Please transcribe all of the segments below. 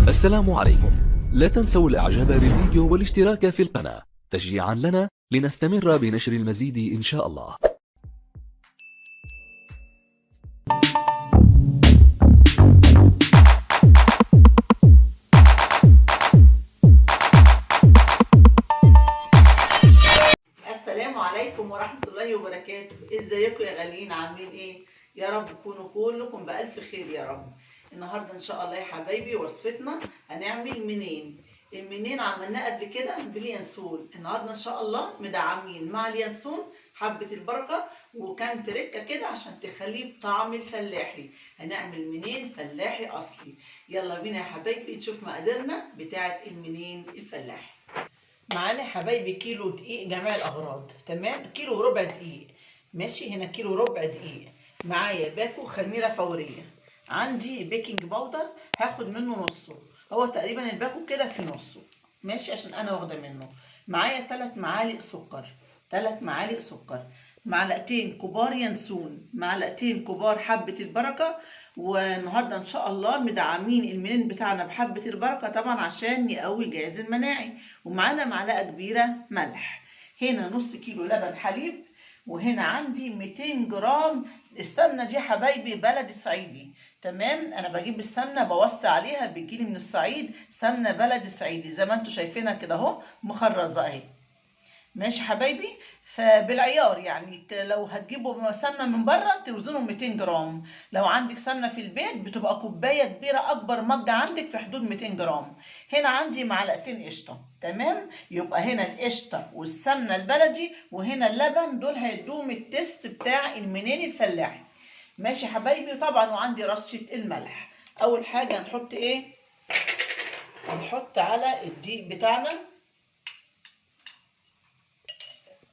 السلام عليكم. لا تنسوا الاعجاب بالفيديو والاشتراك في القناة تشجيعا لنا لنستمر بنشر المزيد ان شاء الله. السلام عليكم ورحمة الله وبركاته. ازيكم يا غاليين؟ عاملين ايه؟ يا رب تكونوا كلكم بألف خير يا رب. النهارده ان شاء الله يا حبايبي وصفتنا هنعمل منين. المنين عملناه قبل كده باليانسون، النهارده ان شاء الله مدعمين مع اليانسون حبة البركة، وكان تركة كده عشان تخليه بطعم الفلاحي. هنعمل منين فلاحي اصلي. يلا بينا يا حبايبي نشوف مقاديرنا بتاعة المنين الفلاحي. معانا يا حبايبي كيلو دقيق جميع الاغراض، تمام؟ كيلو وربع دقيق، ماشي. هنا كيلو وربع دقيق. معايا باكو خميره فوريه، عندي بيكنج باودر هاخد منه نصه، هو تقريبا الباكو كده في نصه، ماشي، عشان انا واخده منه. معايا 3 معالق سكر، 3 معالق سكر، معلقتين كبار ينسون، معلقتين كبار حبة البركة. والنهارده ان شاء الله مدعمين المنين بتاعنا بحبة البركة طبعا عشان يقوي الجهاز المناعي. ومعانا معلقة كبيرة ملح. هنا نص كيلو لبن حليب، وهنا عندي 200 جرام السمنة دي حبايبي بلدي صعيدي، تمام؟ انا بجيب السمنة بوصي عليها، بتجيلي من الصعيد سمنة بلدي صعيدي زي ما انتوا شايفينها كده اهو، مخرزة اهي، ماشي حبايبي. فبالعيار يعني لو هتجيبوا سمنه من بره توزنوا 200 جرام، لو عندك سمنه في البيت بتبقى كوبايه كبيره، اكبر مج عندك في حدود 200 جرام. هنا عندي معلقتين قشطه، تمام؟ يبقى هنا القشطه والسمنه البلدي وهنا اللبن، دول هيدوم التست بتاع المنين الفلاحي، ماشي حبايبي. طبعا وعندي رشه الملح. اول حاجه هنحط ايه؟ هنحط على الدقيق بتاعنا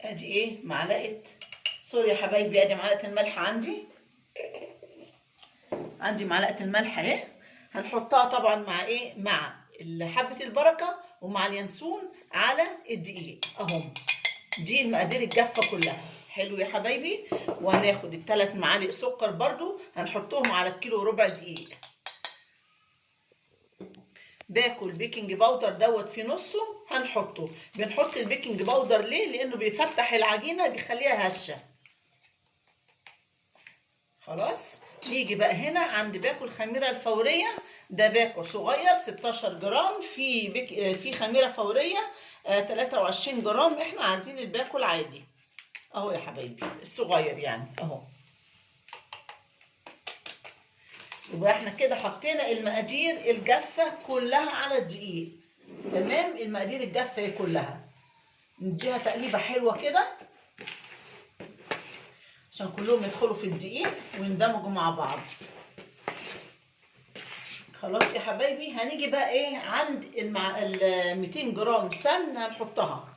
ادي ايه؟ معلقه، سوري يا حبايبي، ادي معلقه الملح عندي معلقه الملح اهي. هنحطها طبعا مع ايه؟ مع حبه البركه ومع اليانسون على الدقيق اهم. دي المقادير الجافه كلها، حلو يا حبايبي. وهناخد ال3 معالق سكر برضو هنحطهم على الكيلو وربع دقيق. باكل بيكنج باودر دوت في نصه هنحطه. بنحط البيكنج باودر ليه؟ لانه بيفتح العجينه، بيخليها هشه. خلاص. نيجي بقى هنا عند باكل خميره الفوريه، ده باكو صغير 16 جرام، في خميره فوريه 23 جرام. احنا عايزين الباكل عادي اهو يا حبايبي، الصغير يعني اهو. يبقى احنا كده حطينا المقادير الجافه كلها على الدقيق، تمام؟ المقادير الجافه كلها نديها تقليبه حلوه كده عشان كلهم يدخلوا في الدقيق ويندمجوا مع بعض. خلاص يا حبايبي. هنيجي بقى ايه عند ال 200 جرام سمنه هنحطها.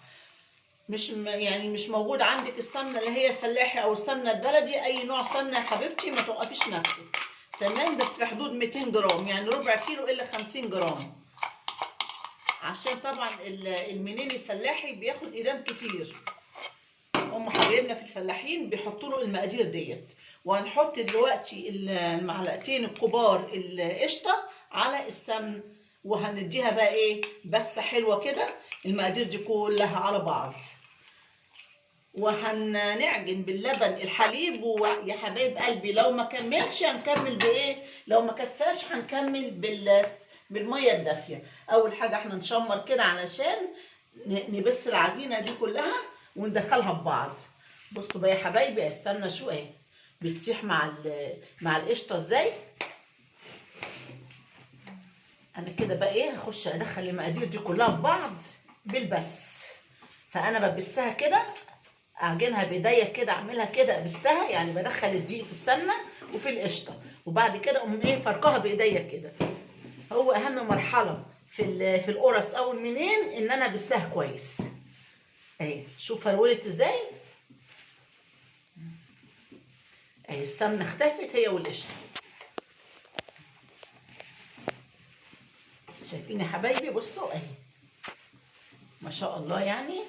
مش موجود عندك السمنه اللي هي الفلاحي او السمنه البلدي، اي نوع سمنه يا حبيبتي ما توقفيش نفسك، تمام؟ بس في حدود 200 جرام، يعني ربع كيلو الا 50 جرام، عشان طبعا المنين الفلاحي بياخد ايدام كتير. هم حبايبنا في الفلاحين بيحطوا له المقادير ديت. وهنحط دلوقتي المعلقتين الكبار القشطه على السمن، وهنديها بقى ايه؟ بس حلوه كده المقادير دي كلها على بعض. وهنعجن باللبن الحليب. ويا حبايب قلبي لو ما كملش هنكمل بايه؟ لو ما كفاش هنكمل بالميه الدافيه. اول حاجه احنا نشمر كده علشان نبس العجينه دي كلها وندخلها ببعض. بصوا بقى يا حبايبي السمنه شو اهي بتسيح مع القشطه ازاي. انا كده بقى ايه؟ هخش ادخل المقادير دي كلها ببعض بالبس. فانا ببسها كده، اعجنها بايديا كده، اعملها كده ابسها، يعني بدخل الدقيق في السمنه وفي القشطه، وبعد كده اقوم ايه؟ فرقها بايديا كده. هو اهم مرحله في القرص او المنين ان انا ابسها كويس اهي. شوف فرولت ازاي اهي، السمنه اختفت هي والقشطه. شايفين يا حبايبي؟ بصوا اهي ما شاء الله، يعني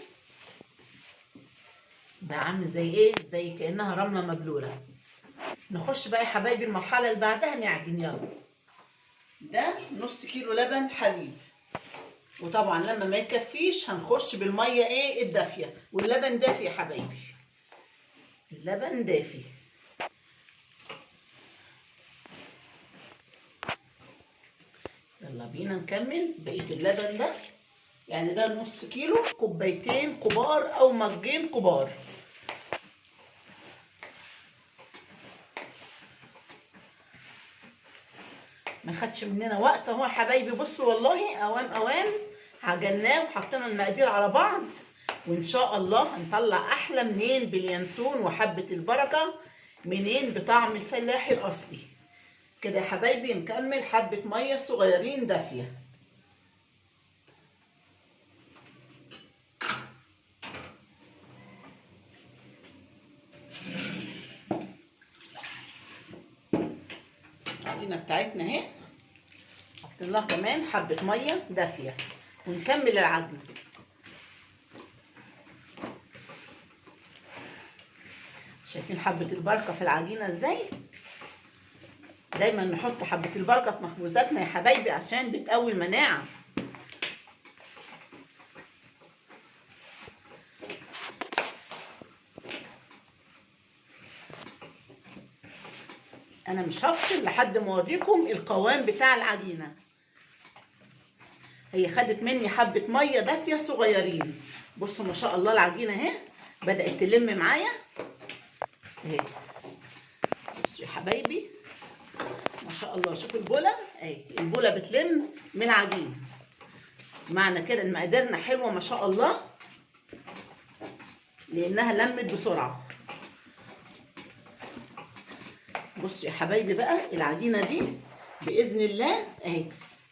بقى عامل زي ايه؟ زي كانها رمله مبلوله. نخش بقى يا حبايبي المرحله اللي بعدها نعجن. يلا ده نص كيلو لبن حليب. وطبعا لما ما يكفيش هنخش بالميه ايه الدافيه، واللبن دافي يا حبايبي، اللبن دافي. يلا بينا نكمل بقيه اللبن ده. يعني ده نص كيلو، كوبايتين كبار او مجين كبار. ما خدش مننا وقت اهو يا حبايبي. بصوا والله اوام اوام عجناه وحطينا المقادير على بعض، وان شاء الله هنطلع احلى منين باليانسون وحبه البركه، منين بطعم الفلاحي الاصلي. كده يا حبايبي نكمل حبه ميه صغيرين دافيه. العجينه بتاعتنا اهي، حطينا لها كمان حبه ميه دافيه ونكمل العجن. شايفين حبه البركه في العجينه ازاي؟ دايما نحط حبه البركه في مخبوزاتنا يا حبايبي عشان بتقوي المناعه. انا مش هفصل لحد ما اوريكم القوام بتاع العجينه. هي خدت مني حبه ميه دافيه صغيرين. بصوا ما شاء الله العجينه اهي بدات تلم معايا اهي. بصوا يا حبايبي ما شاء الله، شوفوا البوله اهي، البوله بتلم من العجين. معنى كده ان مقاديرنا حلوه ما شاء الله، لانها لمت بسرعه. بصوا يا حبايبي بقى العجينه دي باذن الله اهي،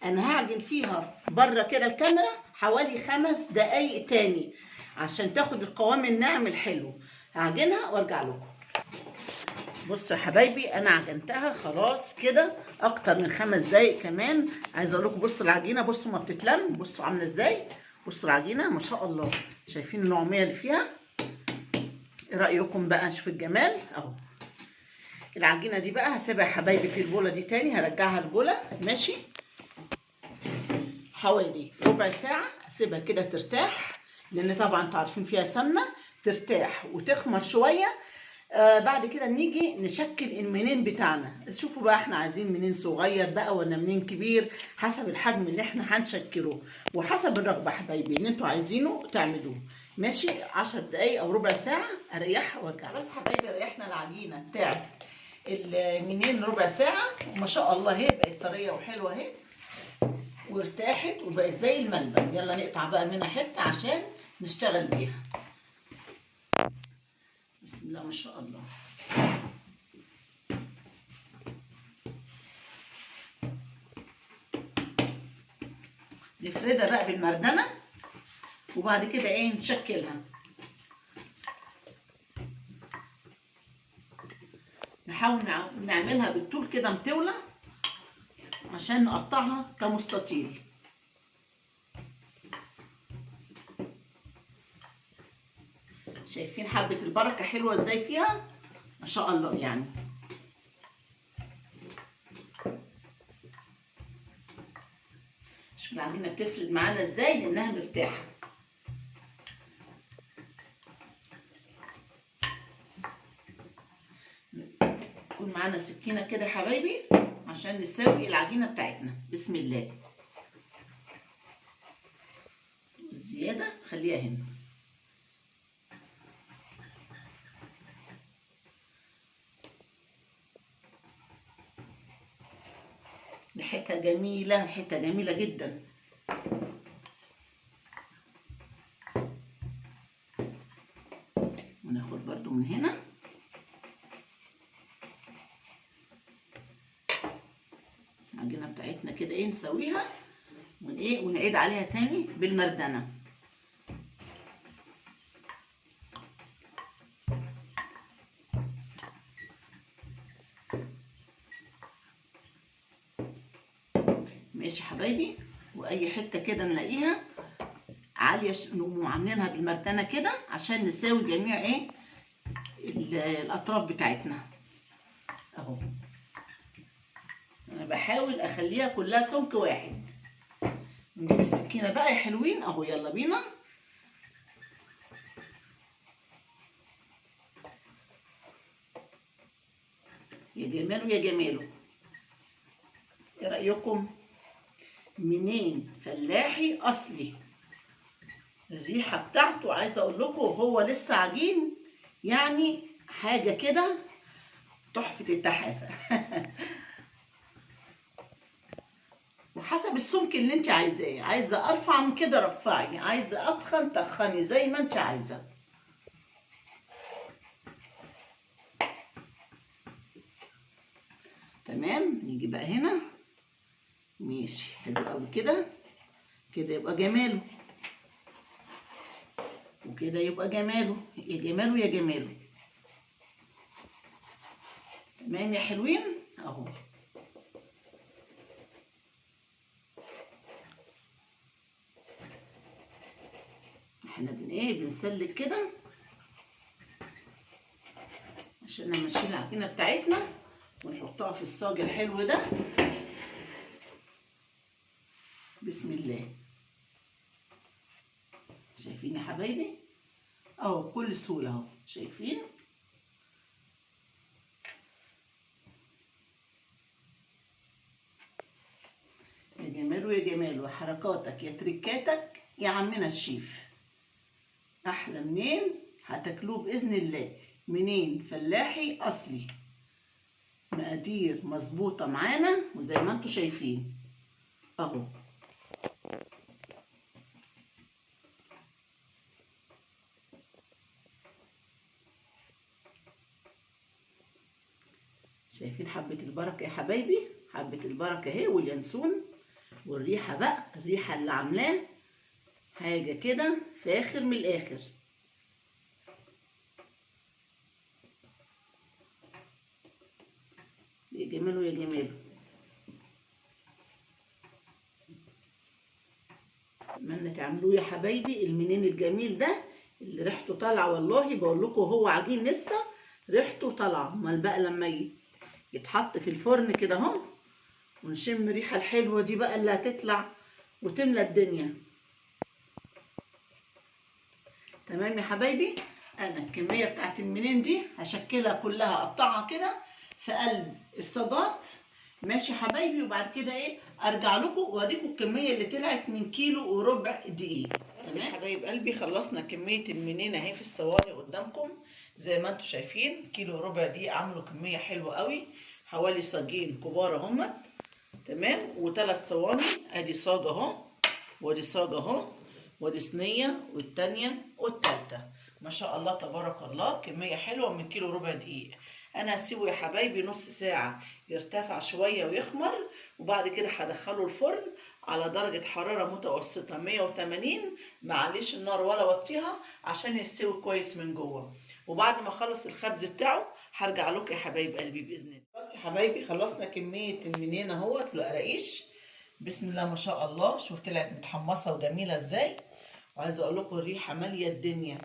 انا هعجن فيها بره كده الكاميرا حوالي 5 دقايق تاني عشان تاخد القوام الناعم الحلو. هعجنها وارجع لكم. بصوا يا حبايبي انا عجنتها خلاص كده اكتر من 5 دقايق كمان. عايزه اقول لكم بصوا العجينه، بصوا ما بتتلم، بصوا عامله ازاي. بصوا العجينه ما شاء الله، شايفين النعوميه اللي فيها؟ ايه رايكم بقى؟ شوفوا الجمال اهو. العجينه دي بقى هسيبها يا حبايبي في البوله دي تاني، هرجعها البوله ماشي حوالي ربع ساعه، اسيبها كده ترتاح، لان طبعا انتوا عارفين فيها سمنه، ترتاح وتخمر شويه. بعد كده نيجي نشكل المنين بتاعنا. شوفوا بقى احنا عايزين منين صغير بقى ولا منين كبير، حسب الحجم اللي احنا هنشكله وحسب الرغبه حبايبي اللي انتوا عايزينه تعملوه. ماشي 10 دقايق او ربع ساعه اريحها وارجع. بس حبايبي ريحنا العجينه بتاعت المنين ربع ساعه، وما شاء الله اهي بقت طريه وحلوه اهي وارتاحت وبقت زي الملبن. يلا نقطع بقى منها حته عشان نشتغل بيها. بسم الله ما شاء الله. نفردها بقى بالمردنه وبعد كده ايه نشكلها. نحاول نعملها بالطول كده مطوله عشان نقطعها كمستطيل. شايفين حبة البركة حلوة ازاي فيها؟ ما شاء الله يعني. شوف العجينة بتفرد معانا ازاي لانها مرتاحة. يكون معانا سكينة كده يا حبايبي عشان نسوي العجينة بتاعتنا. بسم الله. الزيادة خليها هنا. ريحتها جميلة، ريحتها جميلة جدا. وناخد برضو من هنا. العجينة بتاعتنا كده ايه نسويها ونعيد عليها تاني بالمردنة. ماشي حبايبي. واي حته كده نلاقيها عاليه نقوم عاملينها بالمردنه كده عشان نساوي جميع ايه الاطراف بتاعتنا اهو. انا بحاول اخليها كلها سمك واحد. نجيب السكينه بقى يا حلوين اهو، يلا بينا. يا جماله يا جماله، ايه رايكم؟ منين فلاحي اصلي. الريحه بتاعته عايزه اقول لكم هو لسه عجين، يعني حاجه كده تحفه التحافه. وحسب السمك اللي انت عايزاه، عايزه ارفع من كده رفعي، عايزه اتخن تخني زي ما انت عايزه. تمام. نيجي بقى هنا، ماشي حلو قوي كده. كده يبقى جماله، وكده يبقى جماله، يا جماله يا جماله. تمام يا حلوين اهو. احنا بنسلك كده عشان نمشي العجينه بتاعتنا ونحطها في الصاج الحلو ده. بسم الله. شايفين يا حبايبي اهو بكل سهوله اهو، شايفين؟ يا جماله يا جماله، حركاتك يا تركاتك يا عمنا الشيف. احلى منين هتاكلوه باذن الله. منين فلاحي اصلي، مقادير مظبوطه معانا وزي ما انتم شايفين اهو. شايفين حبه البركه يا حبايبي؟ حبه البركه اهي واليانسون، والريحه بقى، الريحه اللي عاملاه حاجه كده فاخر من الاخر. يا جماله يا جماله. اتمنى تعملوه يا حبايبي المنين الجميل ده اللي ريحته طالعه. والله بقول لكم هو عجين لسه ريحته طالعه، امال بقى لما يتحط في الفرن كده اهو ونشم الريحه الحلوه دي بقى اللي هتطلع وتملى الدنيا. تمام يا حبايبي. انا الكميه بتاعت المنين دي هشكلها كلها، اقطعها كده في قلب الصاجات. ماشي يا حبايبي. وبعد كده ارجع لكم واوريكم الكميه اللي طلعت من كيلو وربع دقيق. تمام يا حبايب قلبي، خلصنا كميه المنين اهي في الصواني قدامكم زي ما انتم شايفين. كيلو وربع دقيق عملوا كميه حلوه قوي، حوالي صاجين كبار اهمت. تمام. وثلاث صواني، ادي صاج اهو، وادي صاج اهو، وادي صينيه، والتانيه والتالته. ما شاء الله تبارك الله، كميه حلوه من كيلو ربع دقيق. انا هسيبه يا حبايبي نص ساعه يرتفع شويه ويخمر، وبعد كده هدخله الفرن على درجه حراره متوسطه 180. معليش النار ولا وطيها عشان يستوي كويس من جوه. وبعد ما اخلص الخبز بتاعه هرجع لكم يا حبايب قلبي باذن الله. بس يا حبايبي خلصنا كميه المنين اهوت القراقيش. بسم الله ما شاء الله. شوف طلعت متحمصه وجميله ازاي. وعايزه اقول لكم الريحه ماليه الدنيا.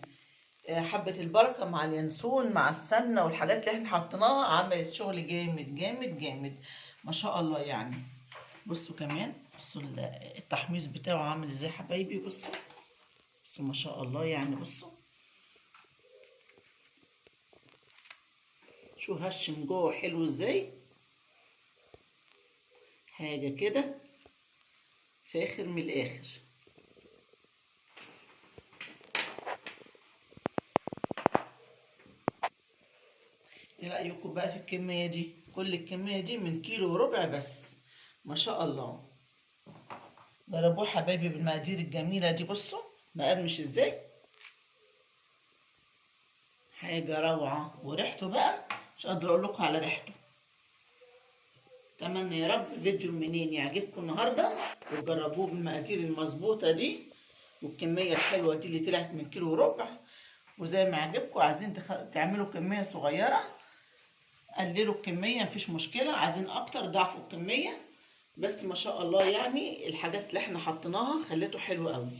حبه البركه مع اليانسون مع السمنه والحاجات اللي احنا حطيناها عملت شغل جامد جامد جامد ما شاء الله يعني. بصوا كمان، بصوا التحميص بتاعه عامل ازاي يا حبايبي. بصوا بصوا ما شاء الله يعني. بصوا شو هش من جوه حلو ازاي، حاجه كده فاخر من الاخر. ايه رايكم بقى في الكميه دي؟ كل الكميه دي من كيلو وربع بس ما شاء الله. جربوه حبايبي بالمقادير الجميله دي. بصوا مقرمش ازاي، حاجه روعه. وريحته بقى مش قادره اقول لكم على ريحته. اتمنى يا رب فيديو المنين يعجبكم النهارده وتجربوه بالمقادير المظبوطه دي والكميه الحلوه دي اللي طلعت من كيلو وربع. وزي ما عجبكم عايزين تعملوا كميه صغيره قللوا الكميه مفيش مشكله، عايزين اكتر ضعفوا الكميه. بس ما شاء الله يعني الحاجات اللي احنا حطيناها خلته حلو قوي،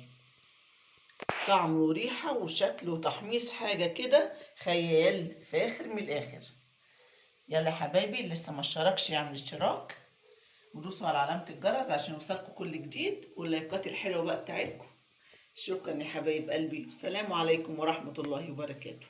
طعم وريحه وشكل وتحميص حاجه كده خيال فاخر من الاخر. يلا يا حبايبي اللي لسه ما اشتركش يعمل اشتراك، ودوسوا على علامة الجرس عشان يوصلكم كل جديد، واللايكات الحلوة بقى بتاعتكم. شكرا يا حبايب قلبي، والسلام عليكم ورحمة الله وبركاته.